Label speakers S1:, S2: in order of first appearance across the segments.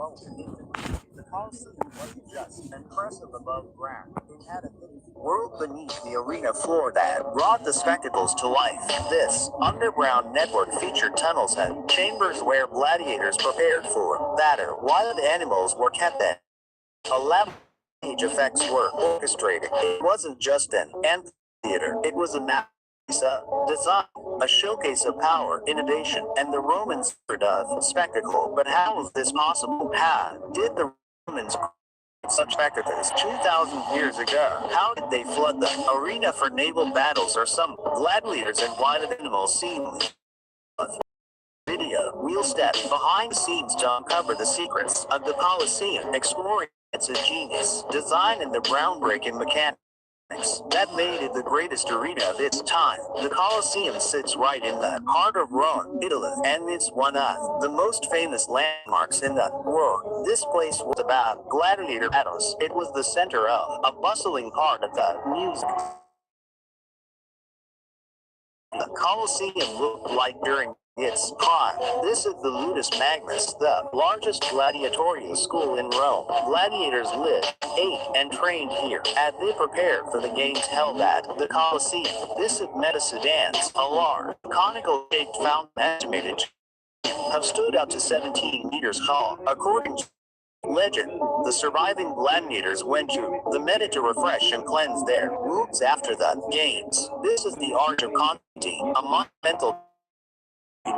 S1: Rome. The Colosseum wasn't just impressive above ground. It had a hidden world beneath the arena floor that brought the spectacles to life. This underground network featured tunnels and chambers where gladiators prepared for battle. Wild animals were kept in. Elaborate stage effects were orchestrated. It wasn't just an amphitheater, it was a masterpiece of design, a showcase of power, innovation, and the Romans' of spectacle. But how was this possible? How did the Romans create such spectacles 2,000 years ago? How did they flood the arena for naval battles or some gladiators and wild animals seemingly? Video, we'll step behind the scenes to uncover the secrets of the Colosseum, exploring its genius, design, and the groundbreaking mechanics that made it the greatest arena of its time. The Colosseum sits right in the heart of Rome, Italy, and it's one of the most famous landmarks in the world. This place was about gladiator battles. It was the center of a bustling part of the music. The Colosseum looked like during its prime. This is the Ludus Magnus, the largest gladiatorial school in Rome. Gladiators lived, ate, and trained here as they prepared for the games held at the Colosseum. This is Metasedans, a large, conical-shaped fountain estimated to have stood up to 17 meters tall. According to legend, the surviving gladiators went to the Meta to refresh and cleanse their wounds after the games. This is the Arch of Constantine, a monumental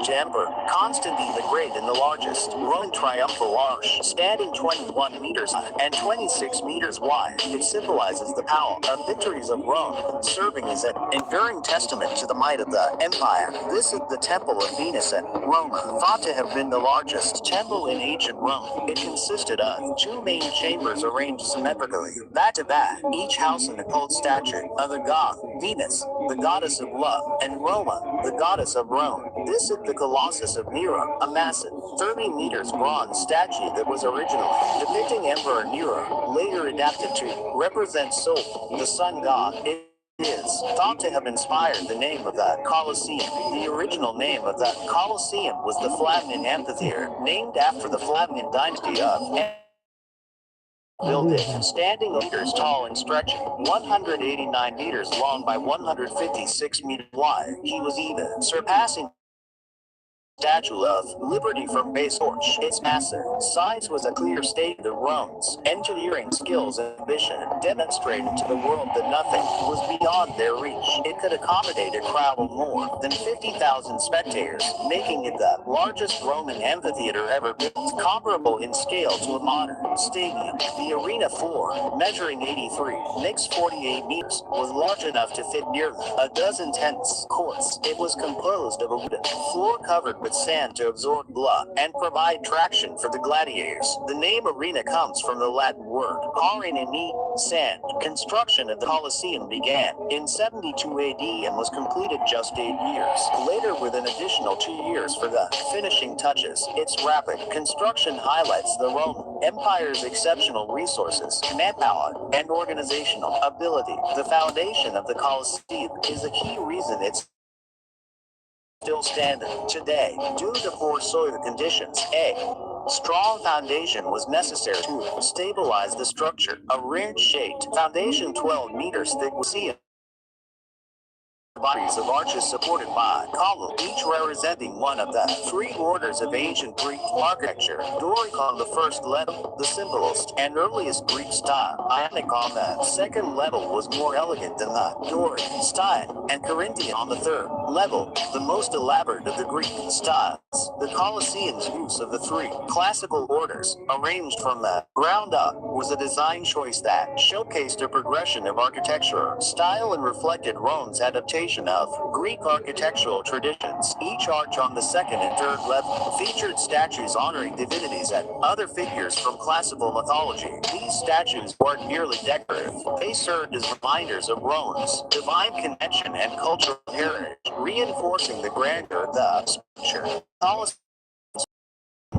S1: Jamper, Constantine the Great, and the largest Roman triumphal arch, standing 21 meters high and 26 meters wide. It symbolizes the power of victories of Rome, serving as an enduring testament to the might of the empire. This is the Temple of Venus at Roma, thought to have been the largest temple in ancient Rome. It consisted of two main chambers arranged symmetrically, back to back, each house in a cult statue of the god Venus, the goddess of love, and Roma, the goddess of Rome. This is the Colossus of Nero, a massive 30 meters bronze statue that was originally depicting Emperor Nero, later adapted to represent Sol, the sun god. It is thought to have inspired the name of the Colosseum. The original name of the Colosseum was the Flavian Amphitheater, named after the Flavian dynasty of building, standing meters tall and stretching 189 meters long by 156 meters wide. He was even surpassing Statue of Liberty from Base Torch. Its massive size was a clear statement of the Romans' engineering skills and ambition, demonstrating to the world that nothing was beyond their reach. It could accommodate a crowd of more than 50,000 spectators, making it the largest Roman amphitheater ever built, comparable in scale to a modern stadium. The arena floor, measuring 83, makes 48 meters, was large enough to fit nearly a dozen tennis courts. It was composed of a wooden floor covered with sand to absorb blood and provide traction for the gladiators. The name arena comes from the Latin word arenani, sand. Construction of the Colosseum began in 72 AD and was completed just 8 years later, with an additional 2 years for the finishing touches. Its rapid construction highlights the Roman Empire's exceptional resources, manpower, and organizational ability. The foundation of the Colosseum is a key reason it's still standing today. Due to poor soil conditions, a strong foundation was necessary to stabilize the structure. A ridge-shaped foundation 12 meters thick was seen bodies of arches supported by columns, each representing one of the three orders of ancient Greek architecture. Doric on the first level, the simplest and earliest Greek style. Ionic on the second level was more elegant than the Doric style, and Corinthian on the third level, the most elaborate of the Greek styles. The Colosseum's use of the three classical orders, arranged from the ground up, was a design choice that showcased a progression of architectural style and reflected Rome's adaptation of Greek architectural traditions. Each arch on the second and third level featured statues honoring divinities and other figures from classical mythology. These statues weren't merely decorative, they served as reminders of Rome's divine connection and cultural heritage, reinforcing the grandeur of the structure.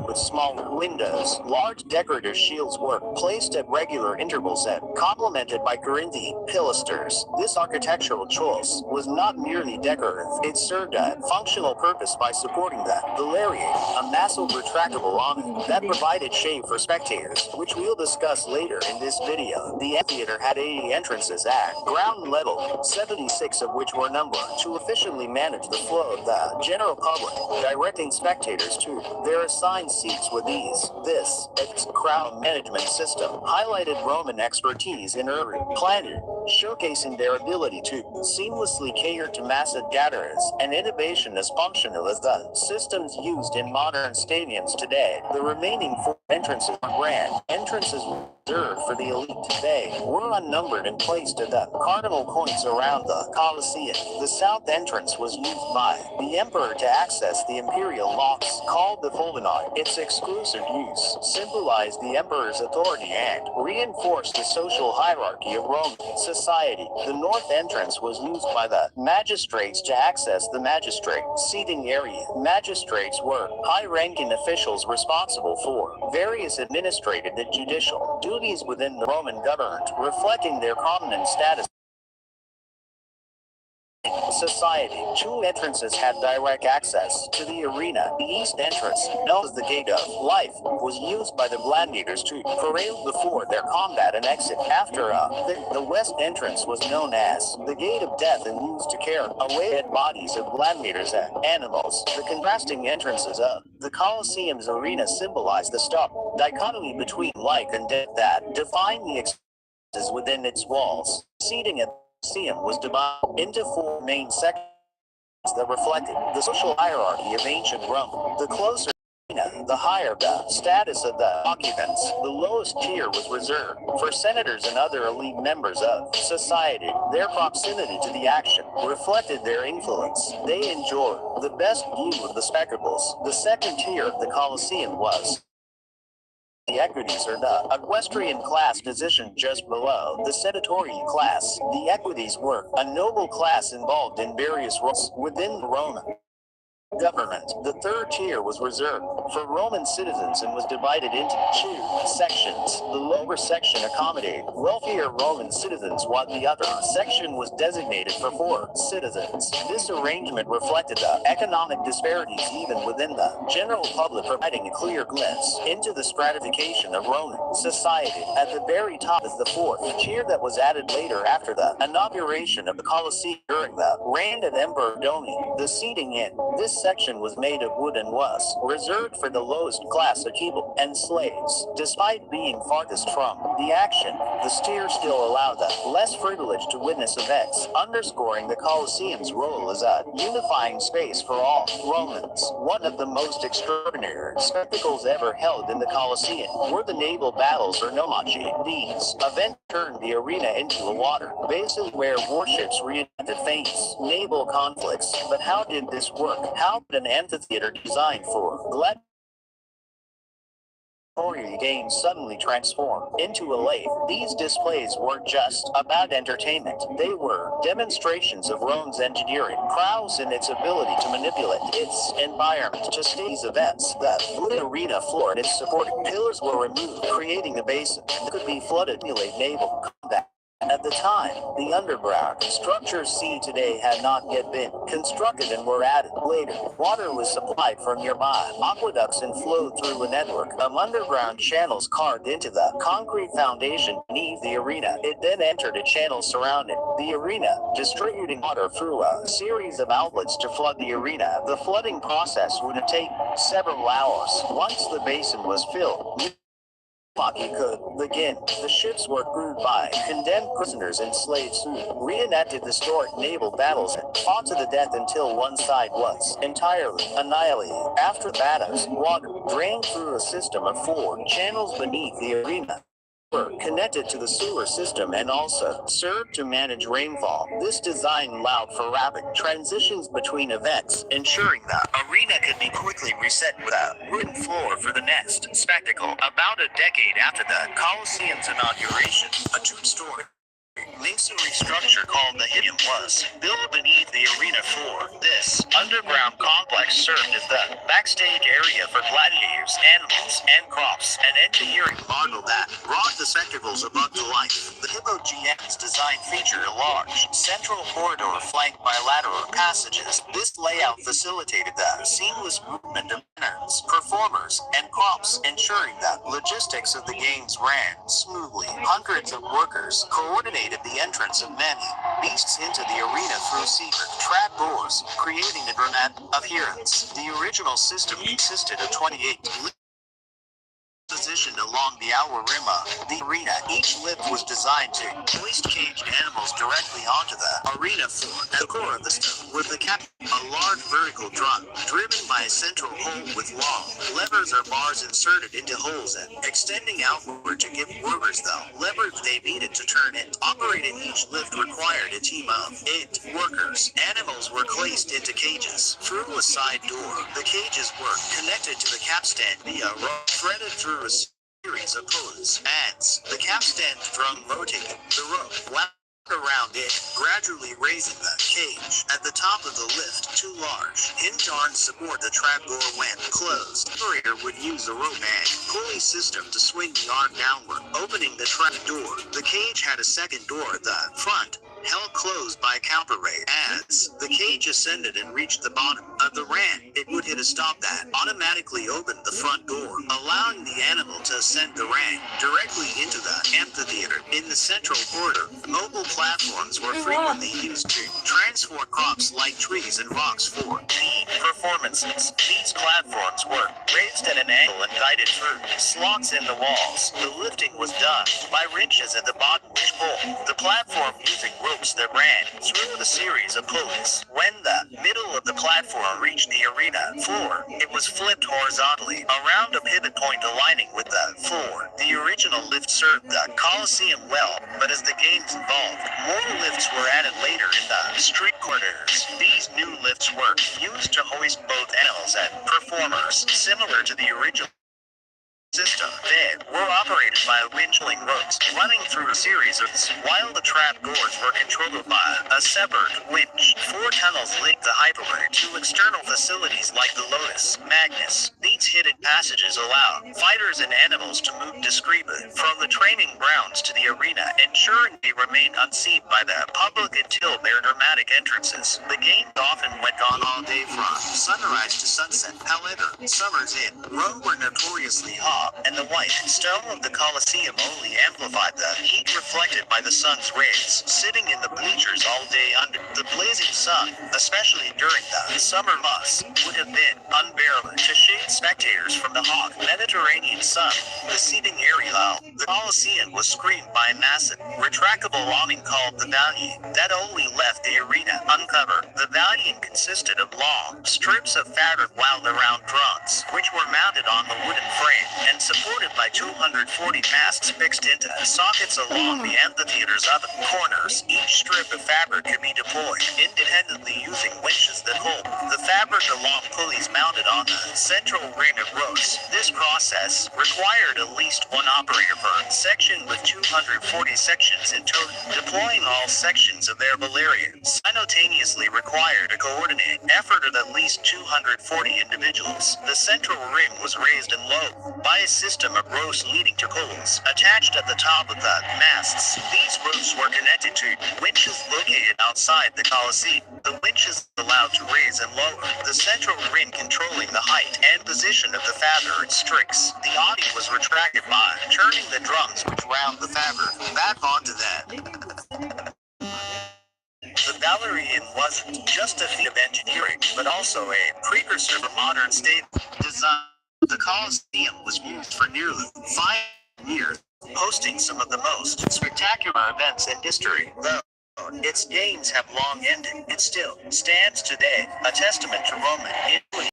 S1: with smaller windows. Large decorative shields were placed at regular intervals and complemented by Corinthian pilasters. This architectural choice was not merely decorative, it served a functional purpose by supporting the lariat, a massive retractable awning that provided shade for spectators, which we'll discuss later in this video. The amphitheater had 80 entrances at ground level, 76 of which were numbered to efficiently manage the flow of the general public, directing spectators to their assigned seats with ease. This crowd management system highlighted Roman expertise in urban planning, showcasing their ability to seamlessly cater to massive gatherings and innovation as functional as the systems used in modern stadiums today. The remaining 4 entrances were grand entrances reserved for the elite. They were unnumbered and placed at the cardinal points around the Colosseum. The south entrance was used by the emperor to access the imperial lofts called the Fulvinari. Its exclusive use symbolized the emperor's authority and reinforced the social hierarchy of Roman society. The north entrance was used by the magistrates to access the magistrate seating area. Magistrates were high-ranking officials responsible for various administrative and judicial duties within the Roman government, reflecting their prominent status society. 2 entrances had direct access to the arena. The east entrance, known as the Gate of Life, was used by the gladiators to parade before their combat and exit. After the west entrance was known as the Gate of Death and used to carry away dead bodies of gladiators and animals. The contrasting entrances of the Colosseum's arena symbolized the stark dichotomy between life and death that defined the existences within its walls. Seating at Colosseum was divided into 4 main sections that reflected the social hierarchy of ancient Rome. The closer the higher the status of the occupants, the lowest tier was reserved for senators and other elite members of society. Their proximity to the action reflected their influence. They enjoyed the best view of the spectacles. The second tier of the Colosseum was the equites, or the equestrian class, positioned just below the senatorian class. The equites were a noble class involved in various roles within the Roman government. The third tier was reserved for Roman citizens and was divided into 2 sections. The lower section accommodated wealthier Roman citizens, while the other section was designated for poor citizens. This arrangement reflected the economic disparities even within the general public, providing a clear glimpse into the stratification of Roman society. At the very top is the 4th tier that was added later after the inauguration of the Colosseum during the reign of Emperor Domitian. The seating in this section was made of wood and was reserved for the lowest class of people and slaves. Despite being farthest from the action, the tier still allowed the less privileged to witness events, underscoring the Colosseum's role as a unifying space for all Romans. One of the most extraordinary spectacles ever held in the Colosseum were the naval battles, or nomachi. These events turned the arena into a water basin where warships reenacted famous naval conflicts. But how did this work? How did an amphitheater designed for gladiatorial games suddenly transform into a lake? These displays weren't just about entertainment. They were demonstrations of Rome's engineering prowess and its ability to manipulate its environment to stage these events. The wooden arena floor and its supporting pillars were removed, creating a basin that could be flooded to simulate naval combat. At the time, the underground structures seen today had not yet been constructed and were added later. Water was supplied from nearby aqueducts and flowed through a network of underground channels carved into the concrete foundation beneath the arena. It then entered a channel surrounding the arena, distributing water through a series of outlets to flood the arena. The flooding process would take several hours. Once the basin was filled, hockey could begin. The ships were crewed by condemned prisoners and slaves who reenacted historic naval battles and fought to the death until one side was entirely annihilated. After the battles, water drained through a system of 4 channels beneath the arena, were connected to the sewer system and also served to manage rainfall. This design allowed for rapid transitions between events, ensuring the arena could be quickly reset with a wooden floor for the next spectacle. About a decade after the Colosseum's inauguration, a 2-story masonry structure called the Hideum was built beneath the arena floor. This underground complex served as the backstage area for gladiators animals and crops, and engineering marvel that brought the spectacles above to life. The Hippo GM's design featured a large central corridor flanked by lateral passages. This layout facilitated the seamless movement of runners, performers, and crops, ensuring that logistics of the games ran smoothly. Hundreds of workers coordinated the entrance of many beasts into the arena through secret trap doors, creating a dramatic appearance. The original system consisted of 28 positioned along the outer rim of the arena. Each lift was designed to hoist caged animals directly onto the arena floor. At the core of the system was the cap, a large vertical drum driven by a central hole with long levers or bars inserted into holes and extending outward to give workers the leverage they needed to turn it. Operating each lift required a team of 8 workers. Animals were placed into cages through a side door. The cages were connected to the capstan via a rope threaded through a series of pulleys. As the capstan drum rotated, the rope wound around it, gradually raising the cage. At the top of the lift, 2 large hinge arms support the trapdoor when closed. The operator would use a rope and pulley system to swing the arm downward, opening the trapdoor. The cage had a second door at the front, held closed by a counterweight. As the cage ascended and reached the bottom of the ramp, it would hit a stop that automatically opened the front door, allowing the animal to ascend the ramp directly into the amphitheater. In the central corridor, mobile platforms were frequently used to transport crops like trees and rocks for team performances. These platforms were raised at an angle and guided through slots in the walls. The lifting was done by wrenches at the bottom which pulled the platform using ropes that ran through a series of pulleys. When the middle of the platform reached the arena floor, it was flipped horizontally around a pivot point aligning with the floor. The original lift served the Coliseum well, but as the games evolved, more lifts were added later in the street corridors. These new lifts were used to hoist both animals and performers, similar to the original system. They were operated by winch-pulling ropes running through a series of while the trap doors were controlled by a separate winch. 4 tunnels linked the hyperway to external facilities like the Lotus Magnus. These hidden passages allow fighters and animals to move discreetly from the training grounds to the arena, ensuring they remain unseen by the public until their dramatic entrances. The game often went on all day from sunrise to sunset. However, summers in Rome were notoriously hot, and the white stone of the Colosseum only amplified the heat reflected by the sun's rays. Sitting in the bleachers all day under the blazing sun, especially during the summer months, would have been unbearable to shade spectators from the hot Mediterranean sun. The seating area of the Colosseum was screened by a massive, retractable awning called the Valiant that only left the arena uncovered. The Valiant consisted of long strips of fabric wound around drums, which were mounted on the wooden frame and supported by 240 masts fixed into sockets along the amphitheater's other corners. Each strip of fabric could be deployed independently using winches that hold the fabric along pulleys mounted on the central ring of ropes. This process required at least 1 operator per section, with 240 sections in total. Deploying all sections of their Valerian simultaneously required a coordinated effort of at least 240 individuals. The central ring was raised and lowered by a system of ropes leading to poles attached at the top of the masts. These ropes were connected to winches located outside the Colosseum. The winches allowed to raise and lower the central ring, controlling the height and position of the fabric strips. The awning was retracted by turning the drums which round the fabric back onto them. The Valerian wasn't just a feat of engineering, but also a precursor to modern state design. The Colosseum was used for nearly 5 years, hosting some of the most spectacular events in history. Though its games have long ended, it still stands today, a testament to Roman ingenuity,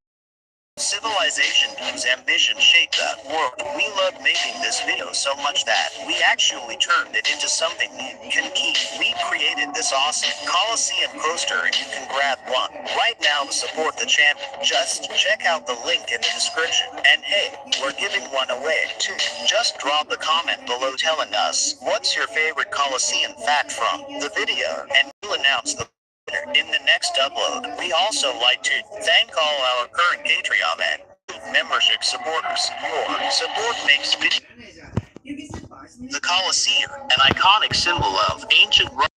S1: civilization, whose ambition shaped the world. We loved making this video so much that we actually turned it into something we can keep. We created this awesome Colosseum poster, and you can grab one right now to support the channel. Just check out the link in the description. And hey, we're giving one away too. Just drop a comment below telling us what's your favorite Colosseum fact from the video, and we'll announce the in the next upload. We also like to thank all our current Patreon and membership active supporters. Your support makes the Colosseum, an iconic symbol of ancient Rome.